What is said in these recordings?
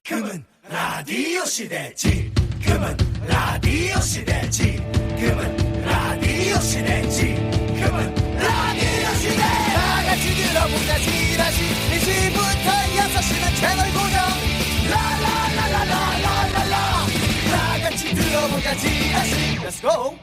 지금은 라디오 시대. 지금은 라디오 시대. 지금은 라디오 시대. 지금은 라디오 시대. 다 같이 들어보자. 지라시 1시부터 6시는 채널 고정. 라라라라라라라라. 다 같이 들어보자. 지라시. Let's go.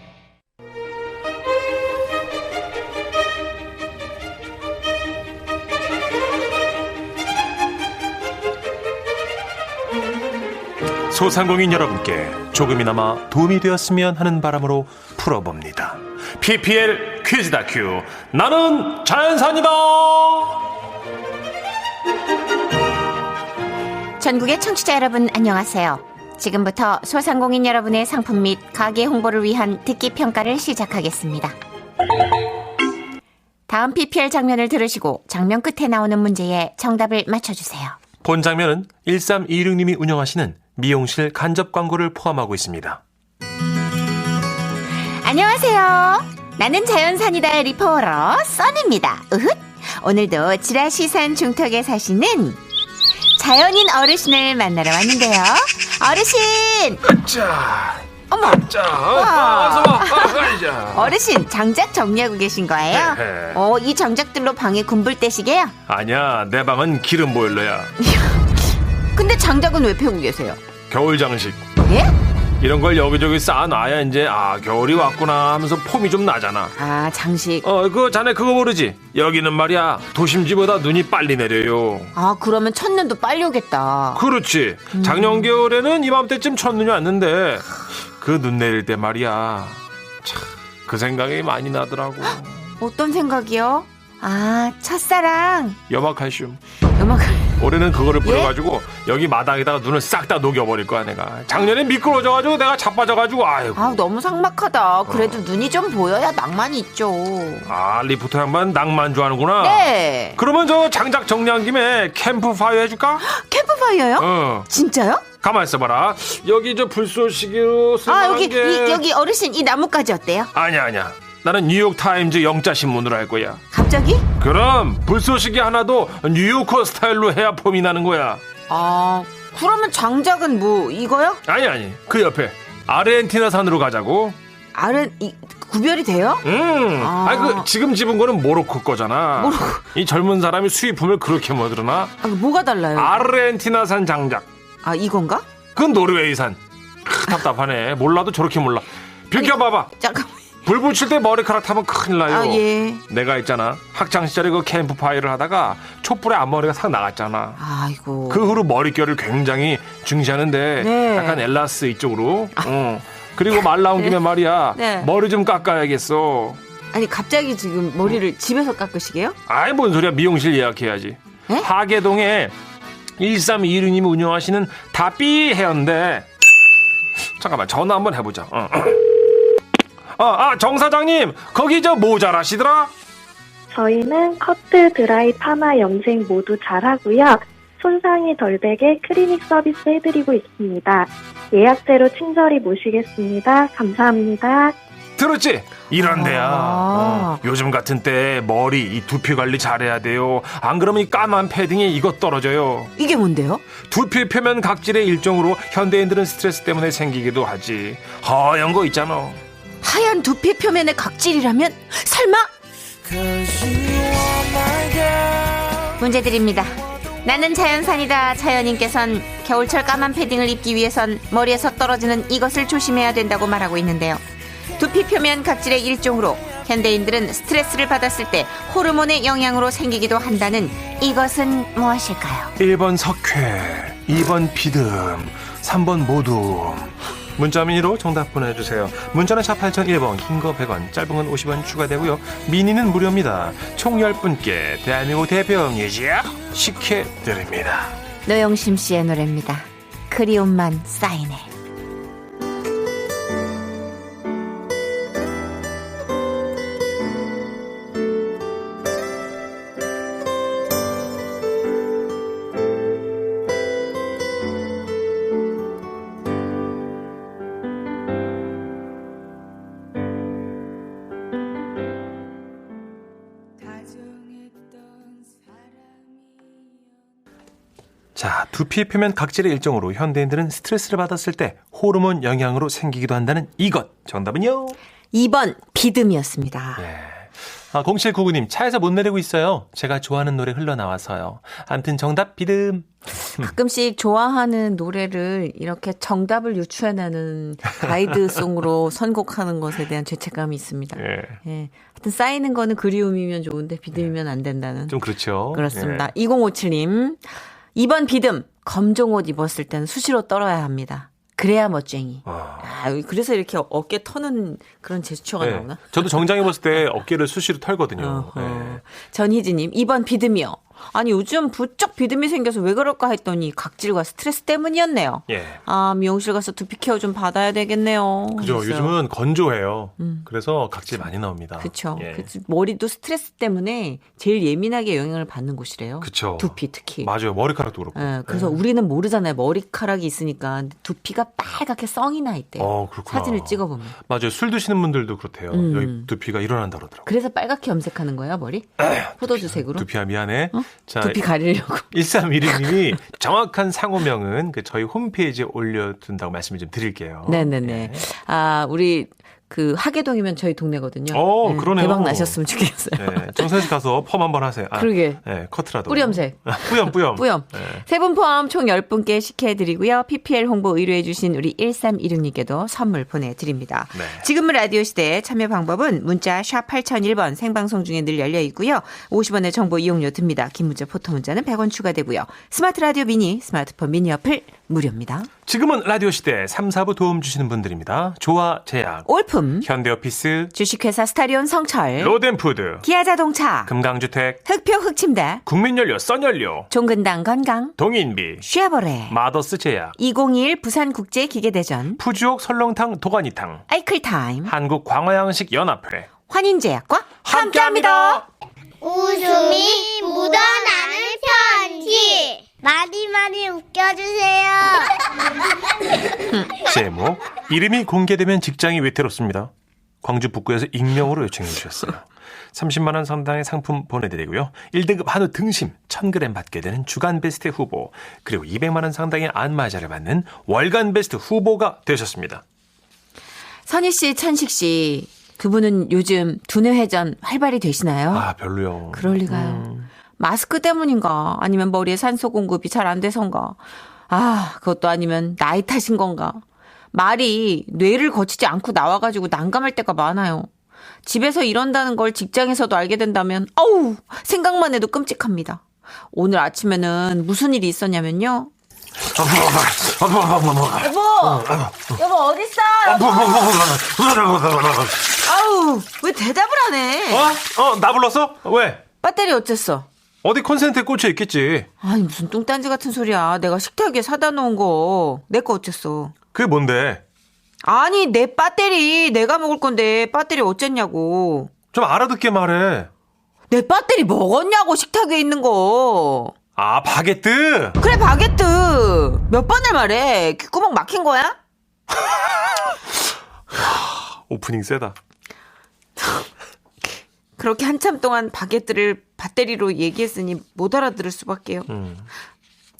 소상공인 여러분께 조금이나마 도움이 되었으면 하는 바람으로 풀어봅니다. PPL 퀴즈 다큐 나는 자연산이다. 전국의 청취자 여러분 안녕하세요. 지금부터 소상공인 여러분의 상품 및 가게 홍보를 위한 듣기 평가를 시작하겠습니다. 다음 PPL 장면을 들으시고 장면 끝에 나오는 문제에 정답을 맞춰주세요. 본 장면은 1326님이 운영하시는 미용실 간접 광고를 포함하고 있습니다. 안녕하세요. 나는 자연산이다 리포터 써니입니다. 으흑. 오늘도 지라시산 중턱에 사시는 자연인 어르신을 만나러 왔는데요. 어르신! 자, 어머! 자, 어서 와. 어르신 장작 정리하고 계신 거예요? 네. 이 장작들로 방에 군불 떼시게요? 아니야, 내 방은 기름 보일러야. 근데 장작은 왜 패고 계세요? 겨울 장식. 예? 이런 걸 여기저기 쌓아놔야 이제 겨울이 왔구나 하면서 폼이 좀 나잖아. 아, 장식. 자네 그거 모르지? 여기는 말이야 도심지보다 눈이 빨리 내려요. 아, 그러면 첫눈도 빨리 오겠다. 그렇지. 작년 겨울에는 이맘때쯤 첫눈이 왔는데 그 눈 내릴 때 말이야 참 그 생각이 많이 나더라고. 어떤 생각이요? 아, 첫사랑. 염화칼슘. 음악. 올해는 그거를 뿌려가지고 여기 마당에다가 눈을 싹 다 녹여버릴 거야 내가. 작년에 미끄러져가지고 내가 자빠져가지고 아이고. 아, 너무 삭막하다. 그래도 눈이 좀 보여야 낭만이 있죠. 리포터 양반 낭만 좋아하는구나. 네. 그러면 저 장작 정리한 김에 캠프파이어 해줄까? 캠프파이어요? 진짜요? 가만 있어봐라. 여기 저 불쏘시개로 쓸만한 여기 게 여기 어르신 이 나뭇가지 어때요? 아니야. 나는 뉴욕타임즈 영자신문으로 할 거야. 갑자기? 그럼 불쏘시개 하나도 뉴요커 스타일로 해야 폼이 나는 거야. 아, 그러면 장작은 뭐 이거요? 아니 그 옆에 아르헨티나산으로 가자고. 구별이 돼요? 그 지금 집은 거는 모로코 거잖아. 모로코. 이 젊은 사람이 수입품을 그렇게 만들어나? 뭐가 달라요? 아르헨티나산 장작. 이건가? 그건 노르웨이산. 답답하네. 몰라도 저렇게 몰라. 비켜봐봐. 잠깐. 불 붙일 때 머리카락 타면 큰일 나요. 예. 내가 있잖아. 학창시절에 그 캠프파이어를 하다가 촛불에 앞머리가 싹 나갔잖아. 아이고. 그 후로 머릿결을 굉장히 중시하는데 네. 약간 엘라스 이쪽으로. 그리고 말 나온 김에 말이야. 네. 머리 좀 깎아야겠어. 아니, 갑자기 지금 머리를 집에서 깎으시게요? 아이 뭔 소리야. 미용실 예약해야지. 에? 하계동에 1326님이 운영하시는 다삐 헤어인데 잠깐만 전화 한번 해보자. 정 사장님 거기 저 뭐 잘하시더라? 저희는 커트, 드라이, 파마, 염색 모두 잘하고요. 손상이 덜 되게 클리닉 서비스 해드리고 있습니다. 예약제로 친절히 모시겠습니다. 감사합니다. 들었지? 이런 데야. 요즘 같은 때 머리 이 두피 관리 잘해야 돼요. 안 그러면 이 까만 패딩에 이거 떨어져요. 이게 뭔데요? 두피 표면 각질의 일종으로 현대인들은 스트레스 때문에 생기기도 하지. 하얀 거 있잖아. 하얀 두피 표면의 각질이라면 설마? 문제 드립니다. 나는 자연산이다. 자연인께선 겨울철 까만 패딩을 입기 위해선 머리에서 떨어지는 이것을 조심해야 된다고 말하고 있는데요. 두피 표면 각질의 일종으로 현대인들은 스트레스를 받았을 때 호르몬의 영향으로 생기기도 한다는 이것은 무엇일까요? 1번 석회, 2번 비듬, 3번 모둠. 문자 미니로 정답 보내주세요. 문자는 샵 8001번, 긴 거 100원, 짧은 건 50원 추가되고요. 미니는 무료입니다. 총 10분께 대한민국 대표 뮤지야 식혜드립니다. 노영심 씨의 노래입니다. 그리움만 쌓이네. 자, 두피 표면 각질의 일종으로 현대인들은 스트레스를 받았을 때 호르몬 영향으로 생기기도 한다는 이것. 정답은요? 2번 비듬이었습니다. 네. 0799님, 차에서 못 내리고 있어요. 제가 좋아하는 노래 흘러나와서요. 암튼 정답 비듬. 가끔씩 좋아하는 노래를 이렇게 정답을 유추해내는 가이드송으로 선곡하는 것에 대한 죄책감이 있습니다. 예. 예. 하여튼 쌓이는 거는 그리움이면 좋은데 비듬이면 안 된다는. 좀 그렇죠. 그렇습니다. 2057님. 2번 비듬. 검정 옷 입었을 때는 수시로 떨어야 합니다. 그래야 멋쟁이. 그래서 이렇게 어깨 터는 그런 제스처가 네. 나오나? 저도 정장 입었을 때 어깨를 수시로 털거든요. 네. 전희진님, 2번 비듬이요. 아니, 요즘 부쩍 비듬이 생겨서 왜 그럴까 했더니 각질과 스트레스 때문이었네요. 예. 미용실 가서 두피 케어 좀 받아야 되겠네요. 그죠. 그랬어요. 요즘은 건조해요. 그래서 각질 많이 나옵니다. 그렇죠. 예. 머리도 스트레스 때문에 제일 예민하게 영향을 받는 곳이래요. 그쵸. 두피 특히. 맞아요. 머리카락도 그렇고. 예, 그래서 우리는 모르잖아요. 머리카락이 있으니까. 근데 두피가 빨갛게 썽이 나 있대요. 그렇구나. 사진을 찍어보면. 맞아요. 술 드시는 분들도 그렇대요. 여기 두피가 일어난다 그러더라고요. 그래서 빨갛게 염색하는 거야, 머리? 포도주색으로? 두피야 미안해. 자, 두피 가리려고. 1312님이 정확한 상호명은 저희 홈페이지에 올려둔다고 말씀을 좀 드릴게요. 네네네. 예. 우리 하계동이면 저희 동네거든요. 그러네요. 대박 나셨으면 좋겠어요. 네, 정선 씨 가서 펌 한번 하세요. 그러게. 네, 커트라도. 뿌리 염색. 뿌염. 뿌염. 네. 세 분 포함 총 10분께 식혜해드리고요. PPL 홍보 의뢰해주신 우리 1316님께도 선물 보내드립니다. 네. 지금은 라디오 시대 참여 방법은 문자 샵 8001번 생방송 중에 늘 열려 있고요. 50원의 정보 이용료 듭니다. 긴 문자 포토 문자는 100원 추가되고요. 스마트 라디오 미니, 스마트폰 미니 어플 무료입니다. 지금은 라디오 시대 3, 4부 도움 주시는 분들입니다. 조화 제약, 올품, 현대오피스, 주식회사 스타리온 성철, 로덴푸드, 기아자동차, 금강주택, 흑표 흑침대, 국민연료, 써연료, 종근당 건강, 동인비, 쉐보레, 마더스 제약, 2021 부산국제기계대전, 푸주옥 설렁탕 도가니탕, 아이클타임, 한국광어양식 연합회, 환인제약과 함께합니다. 웃음이 묻어나는 편지. 많이 많이 웃겨주세요. 제목, 이름이 공개되면 직장이 외태롭습니다. 광주 북구에서 익명으로 요청해 주셨어요. 30만 원 상당의 상품 보내드리고요. 1등급 한우 등심 1000g 받게 되는 주간 베스트 후보, 그리고 200만 원 상당의 안마자를 받는 월간 베스트 후보가 되셨습니다. 선희 씨, 천식 씨, 두 분은 요즘 두뇌 회전 활발히 되시나요? 별로요. 그럴 리가요. 마스크 때문인가? 아니면 머리에 산소 공급이 잘 안 돼서인가? 그것도 아니면 나이 탓인 건가? 말이 뇌를 거치지 않고 나와가지고 난감할 때가 많아요. 집에서 이런다는 걸 직장에서도 알게 된다면 생각만 해도 끔찍합니다. 오늘 아침에는 무슨 일이 있었냐면요. 여보 어딨어? 왜 대답을 안 해? 나 불렀어? 왜? 배터리 어쨌어? 어디 콘센트에 꽂혀 있겠지. 무슨 뚱딴지 같은 소리야. 내가 식탁에 사다 놓은 거 내 거 어쨌어? 그게 뭔데? 아니 내 배터리 내가 먹을 건데 배터리 어쨌냐고. 좀 알아듣게 말해. 내 배터리 먹었냐고, 식탁 위에 있는 거. 바게트? 그래, 바게트. 몇 번을 말해. 귓구멍 막힌 거야? 오프닝 세다. 그렇게 한참 동안 바게트를 배터리로 얘기했으니 못 알아들을 수밖에요.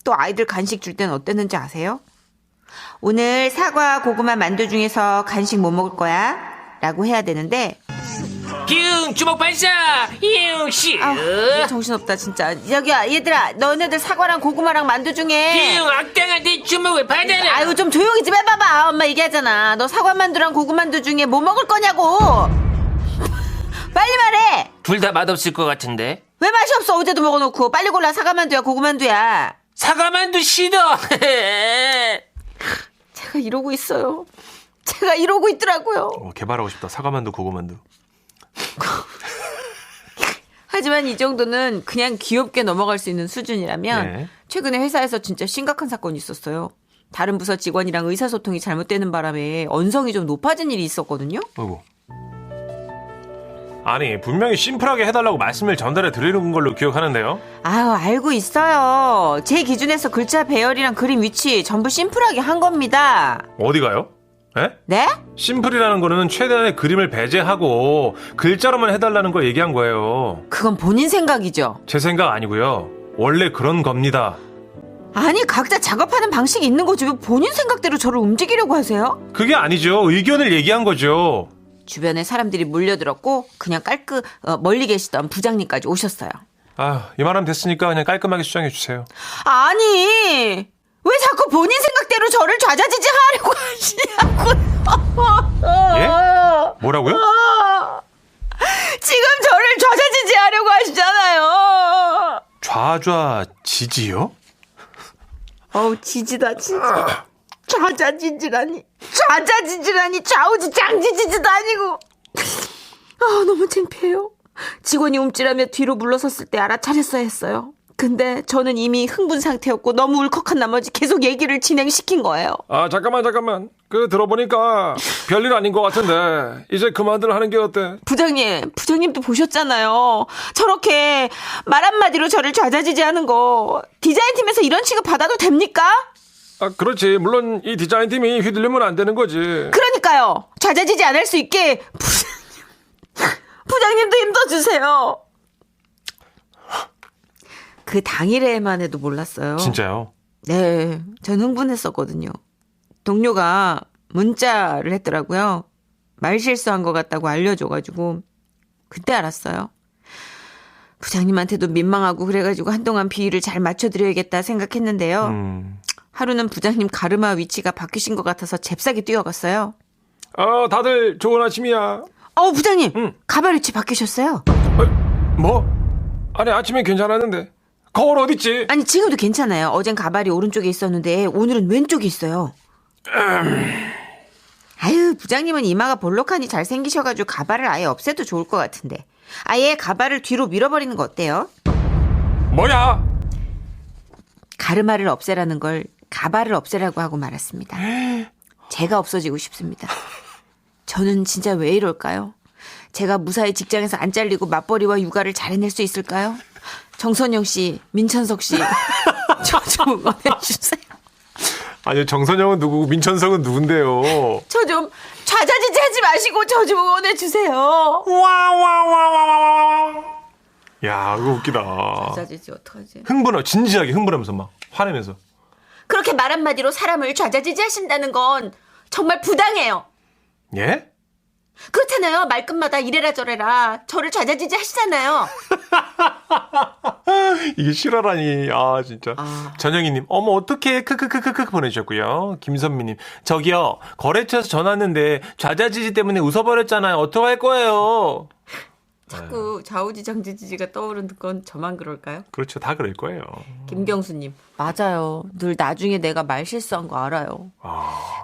또 아이들 간식 줄 때는 어땠는지 아세요? 오늘 사과, 고구마, 만두 중에서 간식 뭐 먹을 거야? 라고 해야 되는데 기웅 주먹 발사 이웅씨 정신없다 진짜. 여기야 얘들아, 너네들 사과랑 고구마랑 만두 중에 기웅 악당한 내 주먹을 받아라. 좀 조용히 좀 해봐봐. 엄마 얘기하잖아. 너 사과 만두랑 고구마 만두 중에 뭐 먹을 거냐고. 빨리 말해. 둘 다 맛없을 것 같은데. 왜 맛이 없어? 어제도 먹어놓고. 빨리 골라. 사과 만두야 고구마 만두야. 사과만두 싫어. 제가 이러고 있어요. 제가 이러고 있더라고요. 개발하고 싶다. 사과만두, 고구만두. 하지만 이 정도는 그냥 귀엽게 넘어갈 수 있는 수준이라면 최근에 회사에서 진짜 심각한 사건이 있었어요. 다른 부서 직원이랑 의사소통이 잘못되는 바람에 언성이 좀 높아진 일이 있었거든요. 아니 분명히 심플하게 해달라고 말씀을 전달해 드리는 걸로 기억하는데요. 알고 있어요. 제 기준에서 글자 배열이랑 그림 위치 전부 심플하게 한 겁니다. 어디가요? 네? 심플이라는 거는 최대한의 그림을 배제하고 글자로만 해달라는 걸 얘기한 거예요. 그건 본인 생각이죠. 제 생각 아니고요. 원래 그런 겁니다. 아니 각자 작업하는 방식이 있는 거지 왜 본인 생각대로 저를 움직이려고 하세요? 그게 아니죠. 의견을 얘기한 거죠. 주변에 사람들이 몰려들었고 그냥 멀리 계시던 부장님까지 오셨어요. 아, 이만하면 됐으니까 그냥 깔끔하게 수정해 주세요. 아니 왜 자꾸 본인 생각대로 저를 좌자지지하려고 하시냐고요. 예? 뭐라고요? 지금 저를 좌자지지하려고 하시잖아요. 좌좌지지요? 어우 지지다 진짜. 좌자지지라니 좌우지장지지도 아니고. 아 너무 창피해요. 직원이 움찔하며 뒤로 물러섰을 때 알아차렸어야 했어요. 근데 저는 이미 흥분 상태였고 너무 울컥한 나머지 계속 얘기를 진행시킨 거예요. 아 잠깐만 그 들어보니까 별일 아닌 것 같은데 이제 그만들 하는 게 어때? 부장님도 보셨잖아요. 저렇게 말 한마디로 저를 좌자지지하는 거 디자인팀에서 이런 취급 받아도 됩니까? 아 그렇지 물론 이 디자인팀이 휘둘리면 안 되는 거지. 그러니까요. 좌자지지 안 할 수 있게 부장님도 힘써주세요. 그 당일에만 해도 몰랐어요. 진짜요? 네, 전 흥분했었거든요. 동료가 문자를 했더라고요. 말 실수한 것 같다고 알려줘가지고 그때 알았어요. 부장님한테도 민망하고 그래가지고 한동안 비위를 잘 맞춰드려야겠다 생각했는데요. 하루는 부장님 가르마 위치가 바뀌신 것 같아서 잽싸게 뛰어갔어요. 다들 좋은 아침이야. 부장님 가발 위치 바뀌셨어요? 뭐? 아니 아침엔 괜찮았는데 거울 어딨지? 아니 지금도 괜찮아요. 어젠 가발이 오른쪽에 있었는데 오늘은 왼쪽에 있어요. 아유 부장님은 이마가 볼록하니 잘생기셔가지고 가발을 아예 없애도 좋을 것 같은데 아예 가발을 뒤로 밀어버리는 거 어때요? 뭐야? 가르마를 없애라는 걸 가발을 없애라고 하고 말았습니다. 제가 없어지고 싶습니다. 저는 진짜 왜 이럴까요? 제가 무사히 직장에서 안 잘리고 맞벌이와 육아를 잘 해낼 수 있을까요? 정선영 씨, 민천석 씨, 저 좀 응원해주세요. 아니 정선영은 누구고 민천석은 누군데요? 저 좀 좌자지지하지 마시고 저 좀 응원해주세요. 야 이거 웃기다. 좌자지지 어떡하지? 진지하게 흥분하면서 막 화내면서. 그렇게 말 한마디로 사람을 좌자지지하신다는 건 정말 부당해요. 예? 그렇잖아요. 말끝마다 이래라 저래라 저를 좌자지지 하시잖아요. 이게 실화라니. 아 진짜. 전영희님 어머 어떡해 크크크크크 보내주셨고요. 김선미님 저기요 거래처에서 전화 왔는데 좌자지지 때문에 웃어버렸잖아요. 어떡할 거예요? 자꾸 좌우지장지지가 떠오르는 건 저만 그럴까요? 그렇죠. 다 그럴 거예요. 김경수님 맞아요. 늘 나중에 내가 말 실수한 거 알아요.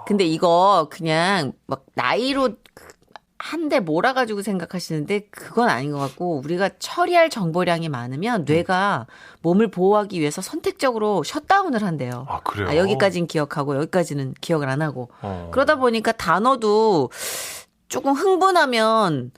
근데 이거 그냥 막 나이로 한 대 몰아가지고 생각하시는데 그건 아닌 것 같고 우리가 처리할 정보량이 많으면 뇌가 몸을 보호하기 위해서 선택적으로 셧다운을 한대요. 아 그래요? 여기까지는 기억하고 여기까지는 기억을 안 하고 그러다 보니까 단어도 조금 흥분하면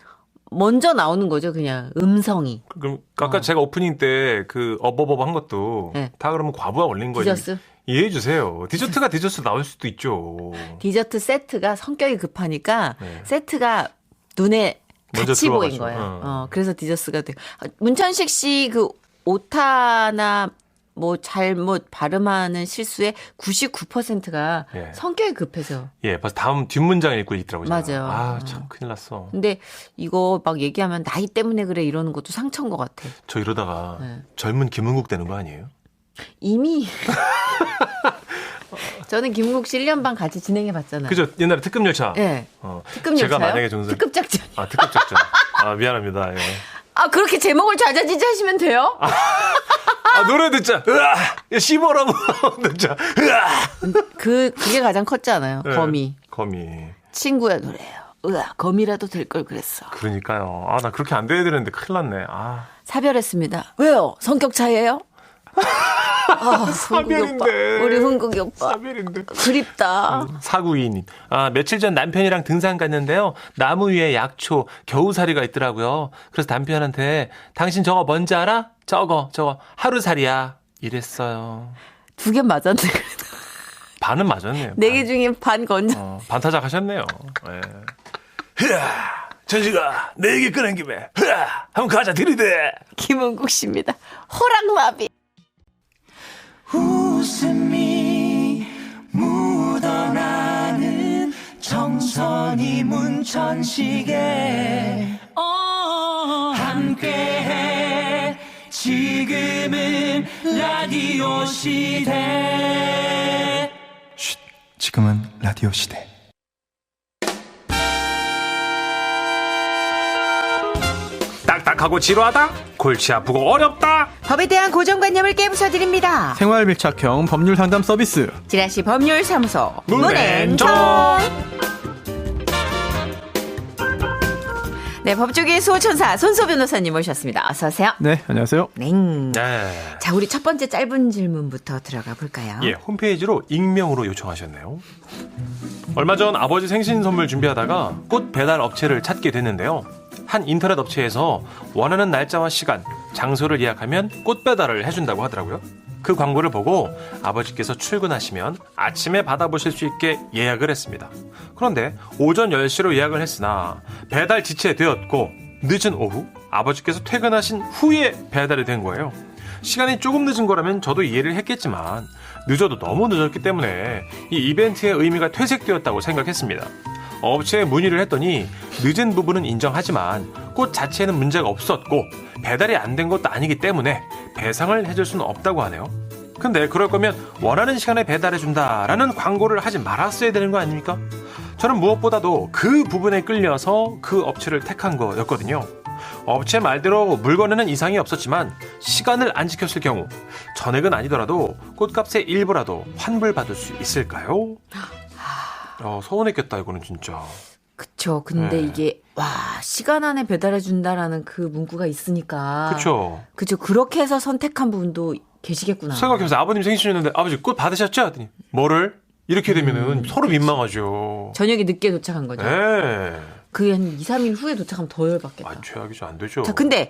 먼저 나오는 거죠. 그냥 음성이. 그럼 아까 제가 오프닝 때 그 어버버버 한 것도 네. 다 그러면 과부하 올린 거예요. 디저스? 이해해 주세요. 디저트가 디저트 나올 수도 있죠. 디저트 세트가 성격이 급하니까 네. 세트가 눈에 먼저 같이 보인 들어와가지고. 거예요. 그래서 디저스가 돼. 문천식 씨 그 오타나 뭐 잘못 발음하는 실수의 99%가 예. 성격이 급해서. 예, 벌써 다음 뒷문장 읽고 있더라고요. 맞아요. 아, 참 큰일 났어. 근데 이거 막 얘기하면 나이 때문에 그래 이러는 것도 상처인 것 같아. 저 이러다가 네. 젊은 김은국 되는 거 아니에요? 이미 저는 김국 씨 1년 반 같이 진행해 봤잖아요. 그죠? 옛날에 특급 열차. 네. 특급 제가 열차요? 만약에 종선. 특급 작전. 아, 특급 작전. 아, 미안합니다. 예. 그렇게 제목을 좌자지지 하시면 돼요? 노래 듣자. 으아! 야, 씹어라고. 듣자. 으아! 그게 가장 컸잖아요. 네, 거미. 거미. 친구의 노래예요. 거미라도 될 걸 그랬어. 그러니까요. 아, 나 그렇게 안 돼야 되는데 큰일 났네. 아. 사별했습니다. 왜요? 성격 차이예요? 사별인데. 우리 흥국이 오빠. 사별인데. 그립다. 4922님. 며칠 전 남편이랑 등산 갔는데요. 나무 위에 약초, 겨우살이가 있더라고요. 그래서 남편한테 당신 저거 뭔지 알아? 저거 하루살이야. 이랬어요. 2개 맞았네. 반은 맞았네요. 4개 중에 반 건져. 반타작 하셨네요. 예. 흐아, 전시가 4개 꺼낸 김에 흐아, 한번 가자 들이대. 김은국 씨입니다. 호랑나비. 웃음이 묻어나는 정선이 문천식에 함께해 지금은 라디오 시대. 지금은 라디오 시대. 딱딱하고 지루하다? 골치 아프고 어렵다? 법에 대한 고정관념을 깨부숴드립니다. 생활 밀착형 법률 상담 서비스. 지라시 법률사무소 문앤정. 네, 법조계의 수호천사 손소 변호사님 모셨습니다. 어서 오세요. 네, 안녕하세요. 네. 네. 자, 우리 첫 번째 짧은 질문부터 들어가 볼까요? 예, 홈페이지로 익명으로 요청하셨네요. 얼마 전 아버지 생신 선물 준비하다가 꽃 배달 업체를 찾게 됐는데요. 한 인터넷 업체에서 원하는 날짜와 시간, 장소를 예약하면 꽃 배달을 해준다고 하더라고요. 그 광고를 보고 아버지께서 출근하시면 아침에 받아보실 수 있게 예약을 했습니다. 그런데 오전 10시로 예약을 했으나 배달 지체되었고 늦은 오후 아버지께서 퇴근하신 후에 배달이 된 거예요. 시간이 조금 늦은 거라면 저도 이해를 했겠지만 늦어도 너무 늦었기 때문에 이 이벤트의 의미가 퇴색되었다고 생각했습니다. 업체에 문의를 했더니 늦은 부분은 인정하지만 꽃 자체에는 문제가 없었고 배달이 안 된 것도 아니기 때문에 배상을 해줄 수는 없다고 하네요. 근데 그럴 거면 원하는 시간에 배달해준다라는 광고를 하지 말았어야 되는 거 아닙니까? 저는 무엇보다도 그 부분에 끌려서 그 업체를 택한 거였거든요. 업체 말대로 물건에는 이상이 없었지만 시간을 안 지켰을 경우 전액은 아니더라도 꽃값의 일부라도 환불받을 수 있을까요? 서운했겠다 이거는 진짜. 그쵸. 근데 네. 이게 시간 안에 배달해 준다라는 그 문구가 있으니까. 그쵸. 그쵸. 그렇게 해서 선택한 분도 계시겠구나. 생각해보세요. 아버님 생신이었는데 아버지 꽃 받으셨죠? 하더니 뭐를? 이렇게 되면은 서로 민망하죠. 저녁에 늦게 도착한 거죠. 네. 그게 한 2, 3일 후에 도착하면 더 열받겠다. 최악이죠. 안 되죠. 자, 근데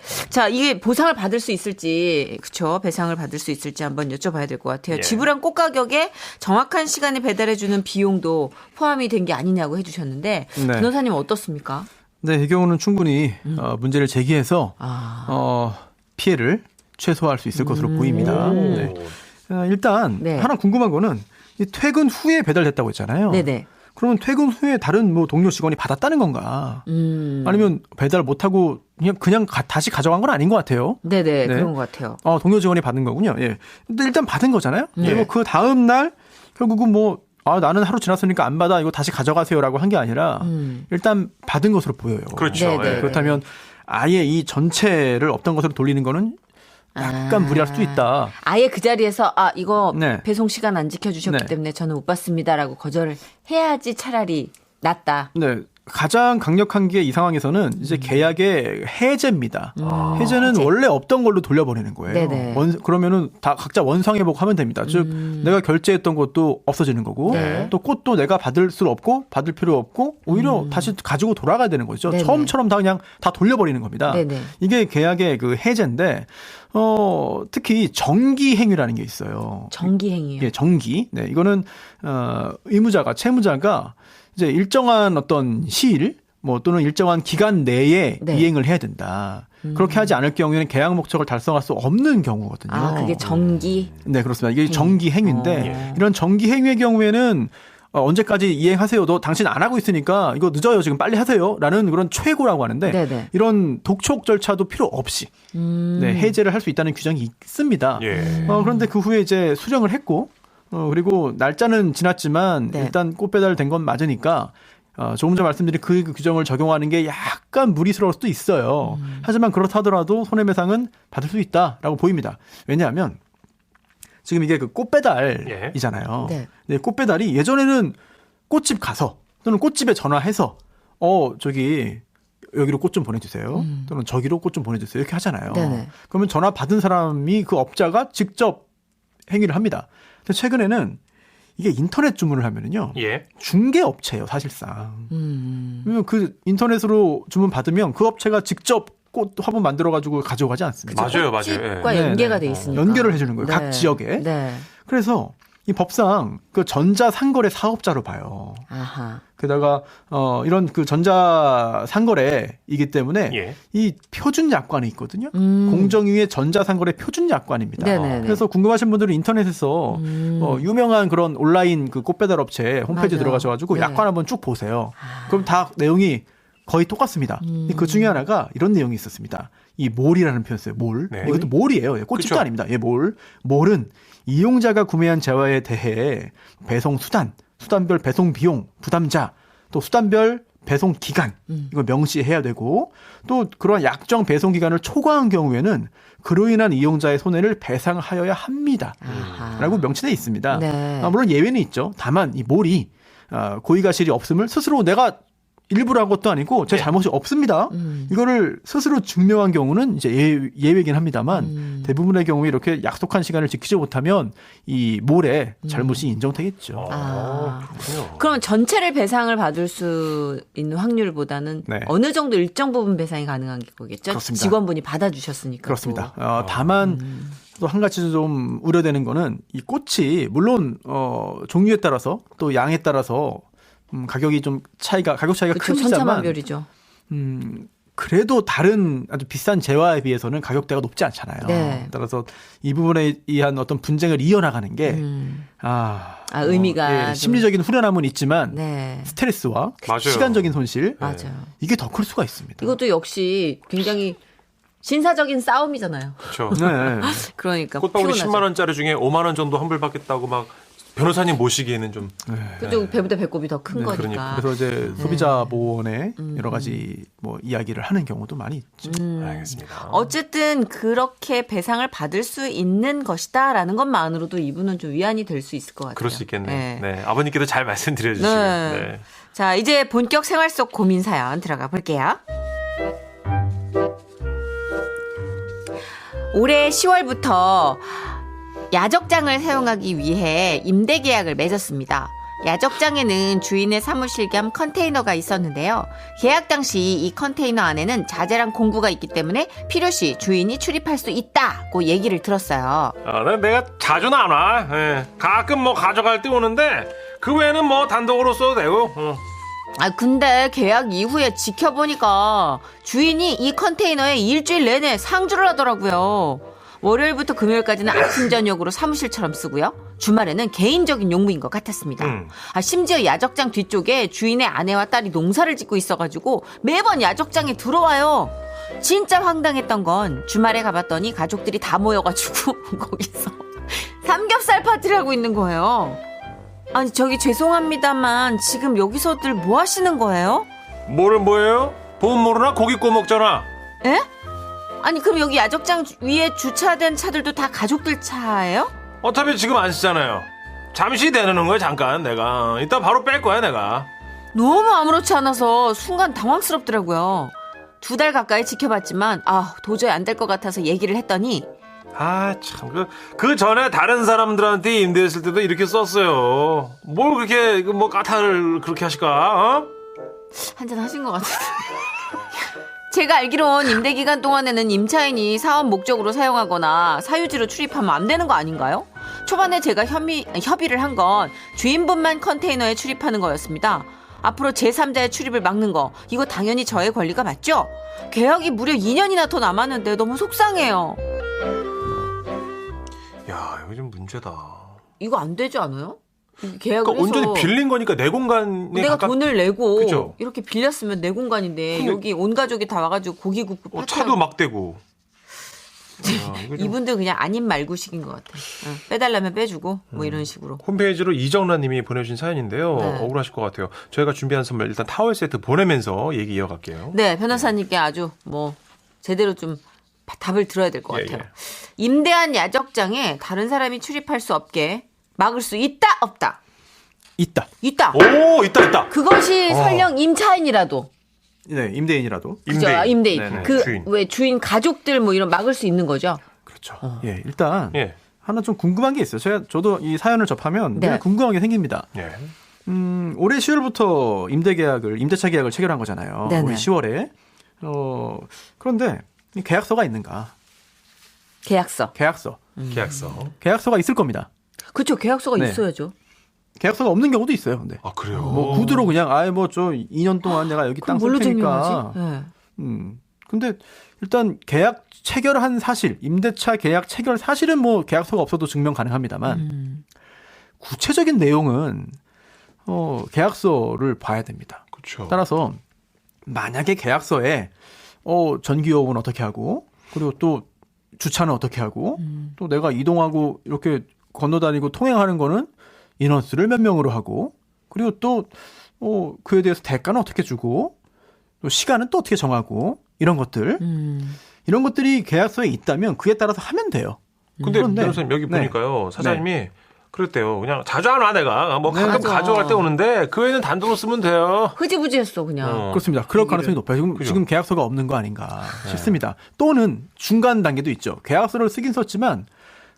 이게 보상을 받을 수 있을지, 그쵸? 배상을 받을 수 있을지 한번 여쭤봐야 될 것 같아요. 예. 지불한 꽃 가격에 정확한 시간에 배달해주는 비용도 포함이 된 게 아니냐고 해주셨는데, 네. 변호사님 어떻습니까? 네, 이 경우는 충분히 문제를 제기해서 피해를 최소화할 수 있을 것으로 보입니다. 네. 일단 네. 하나 궁금한 거는 이 퇴근 후에 배달됐다고 했잖아요. 네네. 그러면 퇴근 후에 다른 동료 직원이 받았다는 건가? 아니면 배달 못하고 그냥 다시 가져간 건 아닌 것 같아요. 네네. 네. 그런 것 같아요. 동료 직원이 받은 거군요. 예. 근데 일단 받은 거잖아요. 네. 그리고 그 다음 날 결국은 나는 하루 지났으니까 안 받아. 이거 다시 가져가세요라고 한 게 아니라 일단 받은 것으로 보여요. 그렇죠. 네네. 예. 그렇다면 아예 이 전체를 없던 것으로 돌리는 거는 약간 무리할 수도 있다. 아예 그 자리에서 이거 네. 배송 시간 안 지켜주셨기 네. 때문에 저는 못 받습니다라고 거절을 해야지 차라리 낫다. 네. 가장 강력한 게 이 상황에서는 이제 계약의 해제입니다. 해제는 해제. 원래 없던 걸로 돌려버리는 거예요. 네네. 그러면은 다 각자 원상회복하면 됩니다. 즉 내가 결제했던 것도 없어지는 거고 네. 또 꽃도 내가 받을 수 없고 받을 필요 없고 오히려 다시 가지고 돌아가야 되는 거죠. 네네. 처음처럼 다 그냥 다 돌려버리는 겁니다. 네네. 이게 계약의 그 해제인데 특히 정기 행위라는 게 있어요. 정기행위요. 예, 정기. 네, 이거는 채무자가 이제 일정한 어떤 시일 또는 일정한 기간 내에 네. 이행을 해야 된다. 그렇게 하지 않을 경우에는 계약 목적을 달성할 수 없는 경우거든요. 그게 정기. 네, 그렇습니다. 이게 정기 행위인데 예. 이런 정기 행위의 경우에는 언제까지 이행하세요? 너 당신 안 하고 있으니까 이거 늦어요. 지금 빨리 하세요. 라는 그런 최고라고 하는데 네네. 이런 독촉 절차도 필요 없이 네, 해제를 할 수 있다는 규정이 있습니다. 예. 그런데 그 후에 이제 수령을 했고 그리고 날짜는 지났지만 네. 일단 꽃 배달된 건 맞으니까 조금 전 말씀드린 그 규정을 적용하는 게 약간 무리스러울 수도 있어요. 하지만 그렇다 하더라도 손해배상은 받을 수 있다라고 보입니다. 왜냐하면 지금 이게 그 꽃 배달이잖아요. 네. 네, 꽃 배달이 예전에는 꽃집 가서 또는 꽃집에 전화해서 여기로 꽃 좀 보내주세요. 또는 저기로 꽃 좀 보내주세요. 이렇게 하잖아요. 네네. 그러면 전화 받은 사람이 그 업자가 직접 행위를 합니다. 근데 최근에는 이게 인터넷 주문을 하면은요. 예. 중개업체예요, 사실상. 그러면 그 인터넷으로 주문 받으면 그 업체가 직접 꽃 화분 만들어가지고 가져가지 않습니다. 맞아요. 꽃집과 예. 연계가 네, 돼 있으니까. 연결을 해주는 거예요, 각 네. 지역에. 네. 그래서 이 법상 그 전자상거래 사업자로 봐요. 아하. 게다가 이런 그 전자상거래이기 때문에 예. 이 표준 약관이 있거든요. 공정위의 전자상거래 표준 약관입니다. 네네네. 그래서 궁금하신 분들은 인터넷에서 유명한 그런 온라인 그 꽃배달 업체 홈페이지 맞아. 들어가셔가지고 네. 약관 한번 쭉 보세요. 그럼 다 내용이 거의 똑같습니다. 그 중에 하나가 이런 내용이 있었습니다. 이 몰이라는 표현 써요. 몰. 네. 이것도 몰이에요. 꽃집도 그쵸. 아닙니다. 예, 몰. 몰은 이용자가 구매한 재화에 대해 배송 수단, 수단별 배송 비용, 부담자, 또 수단별 배송 기간 이걸 명시해야 되고 또 그런 약정 배송 기간을 초과한 경우에는 그로 인한 이용자의 손해를 배상하여야 합니다. 라고 명시되어 있습니다. 네. 물론 예외는 있죠. 다만 이 몰이 고의가실이 없음을 스스로 내가 일부러 한 것도 아니고 제 잘못이 없습니다. 이거를 스스로 증명한 경우는 이제 예외긴 합니다만 대부분의 경우에 이렇게 약속한 시간을 지키지 못하면 이 몰에 잘못이 인정되겠죠. 그렇군요. 그럼 전체를 배상을 받을 수 있는 확률보다는 네. 어느 정도 일정 부분 배상이 가능한 거겠죠? 그렇습니다. 직원분이 받아주셨으니까. 그렇습니다. 다만 또 한 가지 좀 우려되는 거는 이 꽃이 물론 종류에 따라서 또 양에 따라서 가격이 좀 가격 차이가 그렇죠. 큽니다만 천차만별이죠. 그래도 다른 아주 비싼 재화에 비해서는 가격대가 높지 않잖아요. 네. 따라서 이 부분에 의한 어떤 분쟁을 이어나가는 게 의미가 좀- 심리적인 후련함은 있지만 네. 스트레스와 맞아요. 시간적인 손실 맞아요. 이게 더 클 수가 있습니다. 이것도 역시 굉장히 신사적인 싸움이잖아요. 그렇죠. 네. 그러니까 꽃바구니 피곤하죠. 10만 원짜리 중에 5만 원 정도 환불받겠다고 막 변호사님 모시기에는 좀 그쪽 배보다 배꼽이 더 큰 거니까. 그러니까. 그래서 이제 소비자 보호원에 여러 가지 뭐 이야기를 하는 경우도 많이 있죠. 알겠습니다. 어쨌든 그렇게 배상을 받을 수 있는 것이다라는 것만으로도 이분은 좀 위안이 될 수 있을 것 같아요. 그럴 수 있겠네요. 네. 네. 아버님께도 잘 말씀드려 주시고. 네. 네. 자, 이제 본격 생활 속 고민 사연 들어가 볼게요. 올해 10월부터 야적장을 사용하기 위해 임대 계약을 맺었습니다. 야적장에는 주인의 사무실 겸 컨테이너가 있었는데요. 계약 당시 이 컨테이너 안에는 자재랑 공구가 있기 때문에 필요시 주인이 출입할 수 있다고 얘기를 들었어요. 내가 자주는 안 와. 예. 가끔 뭐 가져갈 때 오는데 그 외에는 뭐 단독으로 써도 되고. 근데 계약 이후에 지켜보니까 주인이 이 컨테이너에 일주일 내내 상주를 하더라고요. 월요일부터 금요일까지는 아침 저녁으로 사무실처럼 쓰고요. 주말에는 개인적인 용무인 것 같았습니다. 심지어 야적장 뒤쪽에 주인의 아내와 딸이 농사를 짓고 있어가지고 매번 야적장에 들어와요. 진짜 황당했던 건 주말에 가봤더니 가족들이 다 모여가지고 거기서 삼겹살 파티를 하고 있는 거예요. 아니 저기 죄송합니다만 지금 여기서들 뭐 하시는 거예요? 뭐예요? 보험 모르나 고기 구워 먹잖아. 에? 아니 그럼 여기 야적장 위에 주차된 차들도 다 가족들 차예요? 어차피 지금 안 쓰잖아요. 잠시 내놓는 거야 잠깐 내가. 이따 바로 뺄 거야 내가. 너무 아무렇지 않아서 순간 당황스럽더라고요. 2달 가까이 지켜봤지만 도저히 안 될 것 같아서 얘기를 했더니 참 그 전에 다른 사람들한테 임대했을 때도 이렇게 썼어요. 뭘 그렇게 뭐 까탈을 그렇게 하실까? 한잔 하신 것 같은데. 제가 알기론 임대 기간 동안에는 임차인이 사업 목적으로 사용하거나 사유지로 출입하면 안 되는 거 아닌가요? 초반에 제가 협의를 한 건 주인분만 컨테이너에 출입하는 거였습니다. 앞으로 제3자의 출입을 막는 거 이거 당연히 저의 권리가 맞죠? 계약이 무려 2년이나 더 남았는데 너무 속상해요. 야 이거 좀 문제다. 이거 안 되지 않아요? 계약을 그러니까 해서 온전히 빌린 거니까 내 공간에 내가 돈을 내고 그죠? 이렇게 빌렸으면 내 공간인데 여기 온 가족이 다 와가지고 고기 굽고 차도 막 대고. 이분들 그냥 아닌 말구식인 것 같아. 빼달라면 빼주고 뭐 이런 식으로. 홈페이지로 이정란님이 보내주신 사연인데요. 네. 억울하실 것 같아요. 저희가 준비한 선물 일단 타월 세트 보내면서 얘기 이어갈게요. 네, 변호사님께 아주 뭐 제대로 좀 답을 들어야 될 것 예, 같아요. 예. 임대한 야적장에 다른 사람이 출입할 수 없게 막을 수 있다 없다. 있다. 있다. 오 있다. 그것이 설령 임차인이라도. 네, 임대인이라도. 그죠? 임대인. 네네, 그 주인. 왜 주인 가족들 뭐 이런 막을 수 있는 거죠. 그렇죠. 예, 일단 예. 하나 좀 궁금한 게 있어요. 저도 이 사연을 접하면 네. 늘 궁금한 게 생깁니다. 예. 올해 10월부터 임대차 계약을 체결한 거잖아요. 네네. 올해 10월에. 그런데 이 계약서가 있는가? 계약서. 계약서. 계약서. 계약서가 있을 겁니다. 그렇죠. 계약서가 네. 있어야죠. 계약서가 없는 경우도 있어요. 근데 아, 그래요? 뭐 구두로 그냥 아예 뭐 저 2년 동안 내가 여기 땅 쓸 뭘로 테니까. 증명하지? 근데 일단 계약 체결한 사실, 임대차 계약 체결 사실은 뭐 계약서가 없어도 증명 가능합니다만 구체적인 내용은 계약서를 봐야 됩니다. 그렇죠. 따라서 만약에 계약서에 전기요금은 어떻게 하고 그리고 또 주차는 어떻게 하고 또 내가 이동하고 이렇게 건너다니고 통행하는 거는 인원수를 몇 명으로 하고 그리고 또 그에 대해서 대가는 어떻게 주고 또 시간은 또 어떻게 정하고 이런 것들 이런 것들이 계약서에 있다면 그에 따라서 하면 돼요. 근데 그런데 변호사님 여기 네. 보니까요. 사장님이 그랬대요. 그냥 자주 안 와 내가. 뭐 네, 가끔 맞아. 가져갈 때 오는데 그 외에는 단독으로 쓰면 돼요. 흐지부지했어 그냥. 그렇습니다. 그럴 가능성이 높아요. 그죠? 지금 계약서가 없는 거 아닌가 싶습니다. 또는 중간 단계도 있죠. 계약서를 쓰긴 썼지만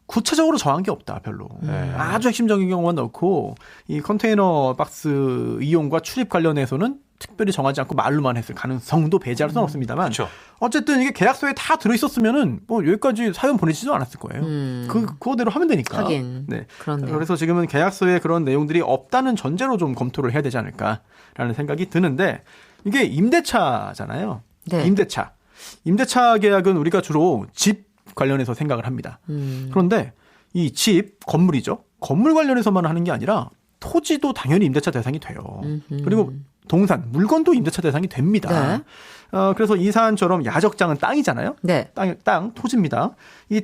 구체적으로 정한 게 없다 별로. 아주 핵심적인 경우만 넣고 이 컨테이너 박스 이용과 출입 관련해서는 특별히 정하지 않고 말로만 했을 가능성도 배제할 수는 없습니다만 그렇죠. 어쨌든 이게 계약서에 다 들어있었으면은 뭐 여기까지 사연 보내지도 않았을 거예요. 그거대로 하면 되니까. 하긴. 네. 그렇네요. 그래서 지금은 계약서에 그런 내용들이 없다는 전제로 좀 검토를 해야 되지 않을까라는 생각이 드는데 이게 임대차잖아요. 네. 임대차 계약은 우리가 주로 집 관련해서 생각을 합니다. 그런데 이 집, 건물이죠. 건물 관련해서만 하는 게 아니라 토지도 당연히 임대차 대상이 돼요. 그리고 동산, 물건도 임대차 대상이 됩니다. 네. 그래서 이 사안처럼 야적장은 땅이잖아요. 네. 땅, 토지입니다. 이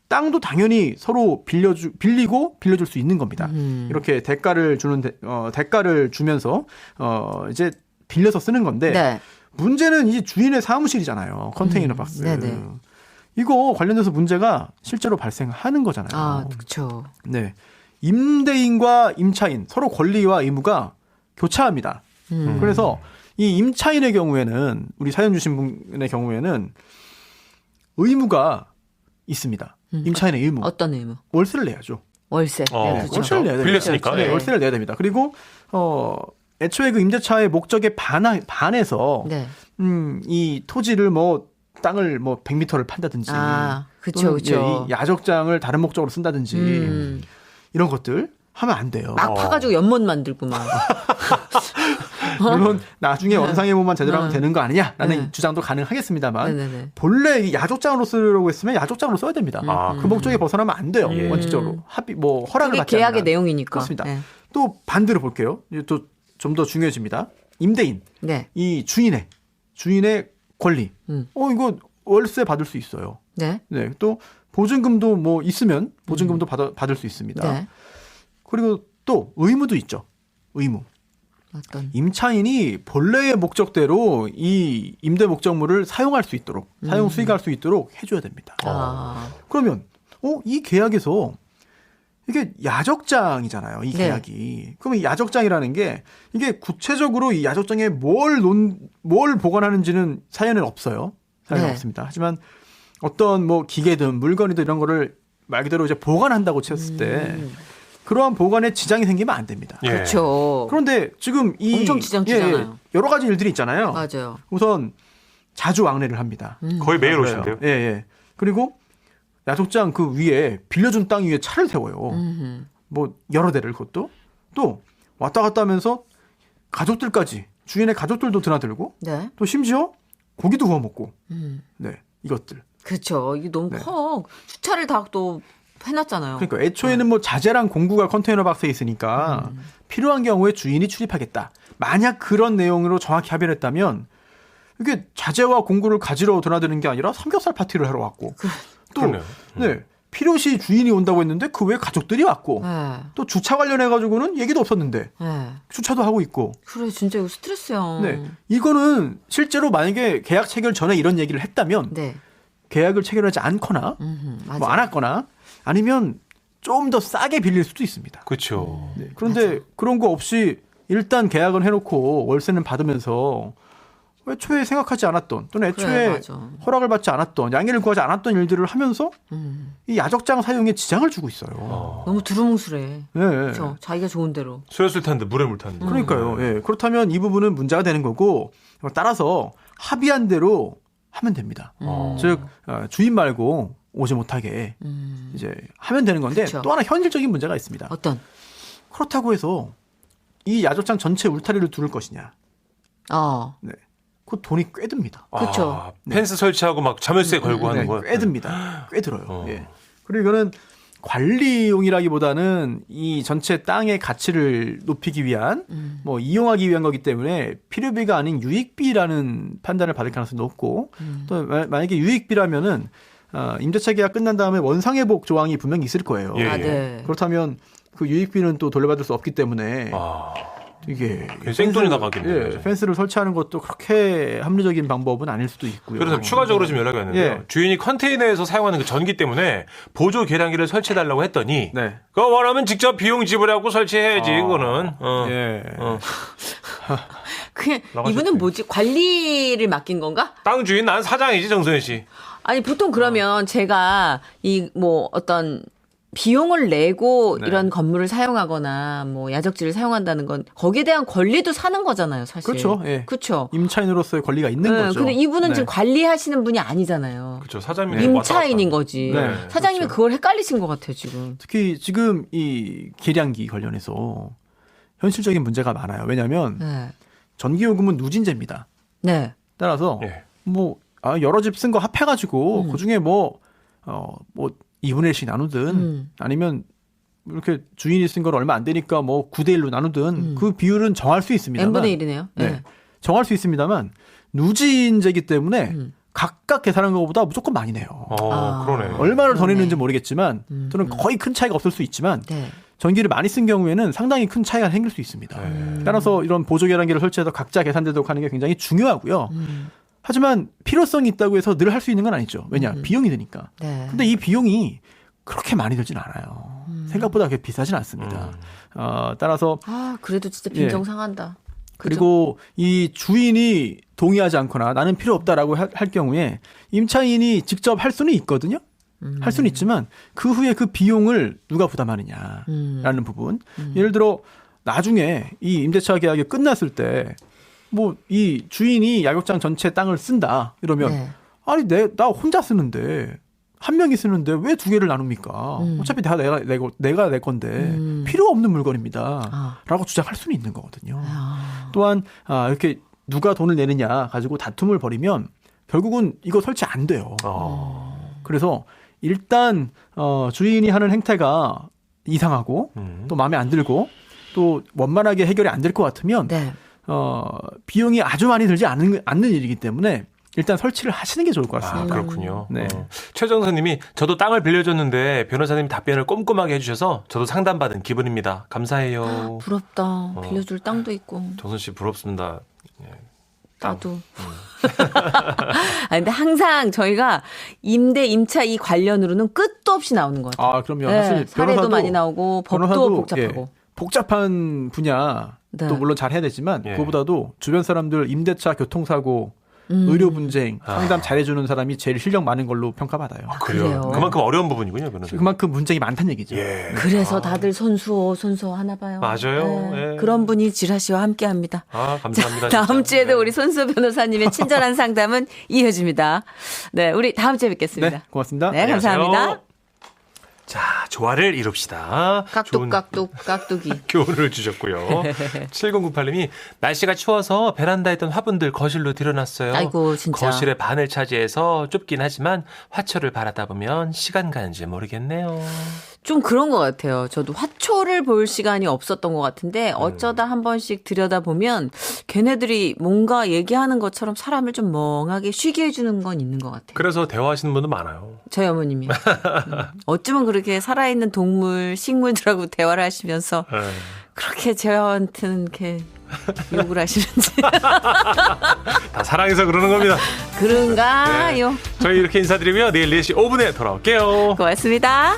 땅도 당연히 서로 빌리고 빌려줄 수 있는 겁니다. 이렇게 대가를 주면서 이제 빌려서 쓰는 건데 네. 문제는 이 주인의 사무실이잖아요. 컨테이너 박스. 네네. 이거 관련해서 문제가 실제로 발생하는 거잖아요. 아, 그렇죠. 네. 임대인과 임차인 서로 권리와 의무가 교차합니다. 그래서 이 임차인의 경우에는 우리 사연 주신 분의 경우에는 의무가 있습니다. 임차인의 의무. 어떤 의무? 월세를 내야죠. 월세. 네, 그렇죠. 월세를 내야 됩니다. 빌렸으니까. 네, 네. 월세를 내야 됩니다. 그리고 애초에 그 임대차의 목적에 반해서 네. 이 토지를 뭐 땅을 뭐 100m를 판다든지 아, 그렇죠, 또는 그렇죠. 이 야적장을 다른 목적으로 쓴다든지 이런 것들 하면 안 돼요. 막 파가지고 연못 만들고 막. 물론 나중에 원상회복만 제대로 하면 되는 거 아니냐라는 네. 주장도 가능하겠습니다만 네네네. 본래 이 야적장으로 쓰려고 했으면 야적장으로 써야 됩니다. 그 목적에 벗어나면 안 돼요. 원칙적으로 허락을 그게 받지 계약의 않는 내용이니까. 그렇습니다. 네. 또 반대로 볼게요. 또 좀 더 중요해집니다. 임대인, 네. 이 주인의 권리. 이거 월세 받을 수 있어요. 네. 네, 또 보증금도 뭐 있으면 보증금도 받을 수 있습니다. 네. 그리고 또 의무도 있죠. 의무. 어떤? 임차인이 본래의 목적대로 이 임대 목적물을 사용할 수 있도록 사용 수익할 수 있도록 해줘야 됩니다. 아. 그러면 이 계약에서 이게 야적장이잖아요. 이 네. 계약이. 그러면 이 야적장이라는 게 이게 구체적으로 이 야적장에 뭘 보관하는지는 사연은 없어요. 사연은 네. 없습니다. 하지만 어떤 뭐 기계든 물건이든 이런 거를 말 그대로 이제 보관한다고 쳤을 때 그러한 보관에 지장이 생기면 안 됩니다. 예. 그렇죠. 그런데 지금 엄청 지장 주잖아요. 여러 가지 일들이 있잖아요. 맞아요. 우선 자주 왕래를 합니다. 거의 매일 오신대요. 예, 예. 그리고 야적장 그 위에 빌려준 땅 위에 차를 세워요. 뭐 여러 대를 그것도 또 왔다 갔다 하면서 가족들까지 주인의 가족들도 드나들고 네. 또 심지어 고기도 구워 먹고 네 이것들. 그렇죠. 이게 너무 네. 커. 주차를 다 또 해놨잖아요. 그러니까 애초에는 뭐 자재랑 공구가 컨테이너 박스에 있으니까 필요한 경우에 주인이 출입하겠다. 만약 그런 내용으로 정확히 합의를 했다면 이게 자재와 공구를 가지러 드나드는 게 아니라 삼겹살 파티를 하러 왔고 또 그러네요. 네, 필요시 주인이 온다고 했는데 그 외에 가족들이 왔고 네. 또 주차 관련해 가지고는 얘기도 없었는데 네. 주차도 하고 있고 그래, 진짜 이거 스트레스야. 네 이거는 실제로 만약에 계약 체결 전에 이런 얘기를 했다면 네. 계약을 체결하지 않거나 맞아요. 뭐 안 했거나 아니면 좀 더 싸게 빌릴 수도 있습니다. 그렇죠. 네, 그런데 그런 거 없이 일단 계약은 해놓고 월세는 받으면서 애초에 생각하지 않았던 또는 애초에 그래, 맞아. 허락을 받지 않았던 양해를 구하지 않았던 일들을 하면서 이 야적장 사용에 지장을 주고 있어요. 너무 두루뭉술해. 네. 그렇죠. 자기가 좋은 대로. 소였을 텐데 물에 물 탔는데. 그러니까요. 예. 그렇다면 이 부분은 문제가 되는 거고 따라서 합의한 대로 하면 됩니다. 즉 주인 말고 오지 못하게 이제 하면 되는 건데 그쵸. 또 하나 현실적인 문제가 있습니다. 어떤? 그렇다고 해서 이 야적장 전체 울타리를 두를 것이냐? 네, 그 돈이 꽤 듭니다. 그렇죠. 펜스 설치하고 막 자물쇠 걸고 하는 거. 꽤 듭니다. 꽤 들어요. 예. 그리고 이거는 관리용이라기보다는 이 전체 땅의 가치를 높이기 위한 뭐 이용하기 위한 거기 때문에 필요비가 아닌 유익비라는 판단을 받을 가능성이 높고 또 만약에 유익비라면은 임대차 계약 끝난 다음에 원상회복 조항이 분명히 있을 거예요. 예. 네. 그렇다면 그 유익비는 또 돌려받을 수 없기 때문에 이게 생돈이 나가겠네요. 펜스를 설치하는 것도 그렇게 합리적인 방법은 아닐 수도 있고요. 그래서 추가적으로 좀 연락이 왔는데요. 예. 주인이 컨테이너에서 사용하는 그 전기 때문에 보조 계량기를 설치해달라고 했더니 네. 그거 원하면 직접 비용 지불하고 설치해야지. 그거는. 예. 그냥 나가셨지. 이분은 뭐지? 관리를 맡긴 건가? 땅 주인 난 사장이지 정소연 씨. 아니 보통 그러면 제가 이 뭐 어떤 비용을 내고 네. 이런 건물을 사용하거나 뭐 야적지를 사용한다는 건 거기에 대한 권리도 사는 거잖아요, 사실. 그렇죠. 예. 그렇죠. 임차인으로서의 권리가 있는 거죠. 근데 이분은 네. 지금 관리하시는 분이 아니잖아요. 그렇죠. 사장님이 임차인인 거지. 네. 사장님이 그렇죠. 그걸 헷갈리신 것 같아요, 지금. 특히 지금 이 계량기 관련해서 현실적인 문제가 많아요. 왜냐하면 네. 전기요금은 누진제입니다. 네. 따라서 예. 뭐 여러 집 쓴 거 합해가지고 그 중에 뭐 2분의 1씩 나누든 아니면 이렇게 주인이 쓴 걸 얼마 안 되니까 뭐 9대 1로 나누든 그 비율은 정할 수 있습니다만 n분의 1이네요. 네. 정할 수 있습니다만 누진제이기 때문에 각각 계산한 것보다 무조건 많이 내요. 그러네. 얼마를 더 내는지 모르겠지만 또는 거의 큰 차이가 없을 수 있지만 네. 전기를 많이 쓴 경우에는 상당히 큰 차이가 생길 수 있습니다. 따라서 이런 보조 계량기를 설치해서 각자 계산되도록 하는 게 굉장히 중요하고요. 하지만 필요성이 있다고 해서 늘 할 수 있는 건 아니죠. 왜냐? 비용이 드니까. 네. 근데 이 비용이 그렇게 많이 들진 않아요. 생각보다 그렇게 비싸진 않습니다. 따라서 그래도 진짜 빈정 상한다. 그리고 이 주인이 동의하지 않거나 나는 필요 없다라고 할 경우에 임차인이 직접 할 수는 있거든요. 할 수는 있지만 그 후에 그 비용을 누가 부담하느냐라는 부분. 예를 들어 나중에 이 임대차 계약이 끝났을 때 뭐 이 주인이 야격장 전체 땅을 쓴다 이러면 네. 아니 나 혼자 쓰는데 한 명이 쓰는데 왜 두 개를 나눕니까? 어차피 내가 내 건데 필요 없는 물건입니다. 라고 주장할 수는 있는 거거든요. 또한 이렇게 누가 돈을 내느냐 가지고 다툼을 벌이면 결국은 이거 설치 안 돼요. 그래서 일단 주인이 하는 행태가 이상하고 또 마음에 안 들고 또 원만하게 해결이 안 될 것 같으면 네. 비용이 아주 많이 들지 않는 일이기 때문에 일단 설치를 하시는 게 좋을 것 같습니다. 그렇군요. 네. 최정선님이 저도 땅을 빌려줬는데 변호사님 답변을 꼼꼼하게 해주셔서 저도 상담받은 기분입니다. 감사해요. 부럽다. 빌려줄 땅도 있고. 정선 씨 부럽습니다. 나도. 근데 항상 저희가 임차 이 관련으로는 끝도 없이 나오는 것 같아요. 그럼요. 네, 사실 사례도 많이 나오고 법도 복잡하고. 예, 복잡한 분야도 네. 물론 잘 해야 되지만 예. 그거보다도 주변 사람들 임대차 교통사고 의료 분쟁 상담 잘해주는 사람이 제일 실력 많은 걸로 평가받아요. 그래요? 그만큼 어려운 부분이군요, 변호사님. 그만큼 문쟁이 많다는 얘기죠. 예. 그래서 다들 손수호 하나 봐요. 맞아요. 네. 예. 그런 분이 지라시와 함께합니다. 감사합니다. 자, 다음 진짜. 주에도 네. 우리 손수호 변호사님의 친절한 상담은 이어집니다. 네, 우리 다음 주에 뵙겠습니다. 네, 고맙습니다. 네, 감사합니다. 안녕하세요. 자, 조화를 이룹시다. 좋은 깍둑깍둑 교훈을 주셨고요. 7098님이 날씨가 추워서 베란다에 있던 화분들 거실로 들여놨어요. 아이고, 진짜. 거실의 반을 차지해서 좁긴 하지만 화초를 바라다 보면 시간 가는지 모르겠네요. 좀 그런 것 같아요. 저도 화초를 볼 시간이 없었던 것 같은데 어쩌다 한 번씩 들여다보면 걔네들이 뭔가 얘기하는 것처럼 사람을 좀 멍하게 쉬게 해주는 건 있는 것 같아요. 그래서 대화하시는 분도 많아요. 저희 어머님이. 어쩌면 그렇게 살아있는 동물, 식물들하고 대화를 하시면서 그렇게 저한테는 이렇게 욕을 하시는지. 다 사랑해서 그러는 겁니다. 그런가요? 저희 이렇게 인사드리며 내일 4시 5분에 돌아올게요. 고맙습니다.